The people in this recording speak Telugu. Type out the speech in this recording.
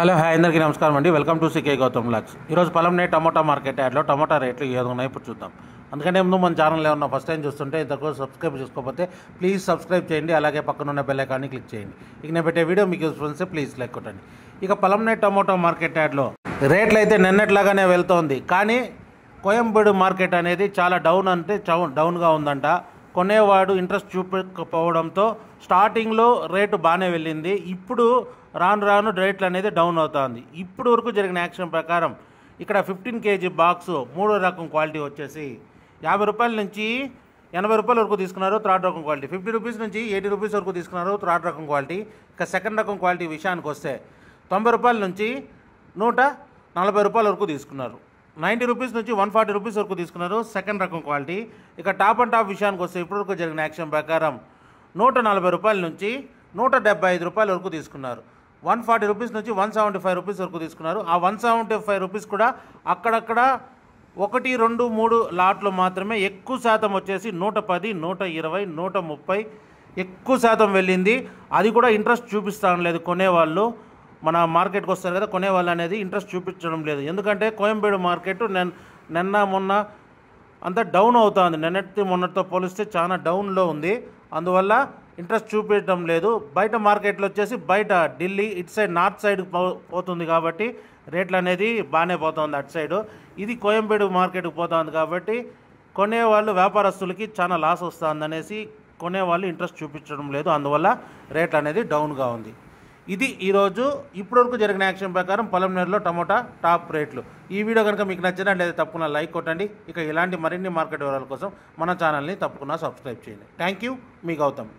హలో హాయ్ అందరికీ నమస్కారం అండి. Welcome to C K Gautam blogs. ఈరోజు పొలంనే టమోటా మార్కెట్ యాడ్లో టమోటా రేట్లు ఏదో ఉన్నాయి ఇప్పుడు చూద్దాం. అందుకనే ముందు మన ఛానల్ ఏమన్నా ఫస్ట్ టైం చూస్తుంటే ఇంతకు సబ్స్క్రైబ్ చేసుకోకపోతే ప్లీజ్ సబ్స్క్రైబ్ చేయండి. అలాగే పక్కన ఉన్న బెల్ ఐకాన్ని క్లిక్ చేయండి. ఇక నేను పెట్టే వీడియో మీకు యూస్ఫుల్ వస్తే ప్లీజ్ లైక్ కొట్టండి. ఇక పొలంనే టమోటా మార్కెట్ యాడ్లో రేట్లు అయితే నిన్నట్లాగానే వెళ్తోంది. కానీ కోయంబేడు మార్కెట్ అనేది చాలా డౌన్గా ఉందంట. కొనేవాడు ఇంట్రెస్ట్ చూపకపోవడంతో స్టార్టింగ్లో రేటు బాగానే వెళ్ళింది. ఇప్పుడు రాను రేట్లు అనేది డౌన్ అవుతుంది. ఇప్పుడు వరకు జరిగిన యాక్షన్ ప్రకారం ఇక్కడ 15 kg బాక్స్ మూడో రకం క్వాలిటీ వచ్చేసి 50 రూపాయల నుంచి 80 రూపాయల వరకు తీసుకున్నారు. థర్డ్ రకం క్వాలిటీ 50 రూపీస్ నుంచి 80 రూపీస్ వరకు తీసుకున్నారు. థర్డ్ రకం క్వాలిటీ. ఇక సెకండ్ రకం క్వాలిటీ విషయానికి వస్తే 90 రూపాయల నుంచి 140 రూపాయల వరకు తీసుకున్నారు. 90 రూపీస్ నుంచి 140 రూపీస్ వరకు తీసుకున్నారు సెకండ్ రకం క్వాలిటీ. ఇక టాప్ అండ్ టాప్ విషయానికి వస్తే ఇప్పటివరకు జరిగిన యాక్షన్ ప్రకారం 140 రూపాయల నుంచి 175 రూపాయల వరకు తీసుకున్నారు. 140 రూపీస్ నుంచి 175 రూపీస్ వరకు తీసుకున్నారు. ఆ 175 రూపీస్ కూడా అక్కడక్కడ 1, 2, 3 లాట్లు మాత్రమే. ఎక్కువ శాతం వచ్చేసి 110, 120, 130 ఎక్కువ శాతం వెళ్ళింది. అది కూడా ఇంట్రెస్ట్ చూపిస్తాం లేదు కొనేవాళ్ళు. మన మార్కెట్కి వస్తారు కదా, కొనేవాళ్ళు అనేది ఇంట్రెస్ట్ చూపించడం లేదు. ఎందుకంటే కోయంబేడు మార్కెట్ నిన్న మొన్న అంతా డౌన్ అవుతుంది. మొన్నటితో పోలిస్తే చాలా డౌన్లో ఉంది. అందువల్ల ఇంట్రెస్ట్ చూపించడం లేదు. బయట మార్కెట్లో వచ్చేసి బయట ఢిల్లీ ఇటు సైడ్ నార్త్ సైడ్ పోతుంది కాబట్టి రేట్లు అనేది బాగానే పోతుంది అటు సైడు. ఇది కోయంబేడు మార్కెట్కి పోతుంది కాబట్టి కొనేవాళ్ళు వ్యాపారస్తులకి చాలా లాస్ వస్తుంది అనేసి కొనేవాళ్ళు ఇంట్రెస్ట్ చూపించడం లేదు. అందువల్ల రేట్లు అనేది డౌన్గా ఉంది. ఇది ఈరోజు ఇప్పటివరకు జరిగిన యాక్షన్ ప్రకారం పొలంనేరులో టమోటా టాప్ రేట్లు. ఈ వీడియో కనుక మీకు నచ్చినట్లయితే తప్పకుండా లైక్ కొట్టండి. ఇక ఇలాంటి మరిన్ని మార్కెట్ వివరాల కోసం మన ఛానల్ని తప్పకుండా సబ్స్క్రైబ్ చేయండి. థ్యాంక్ యూ, మీ గౌతమ్.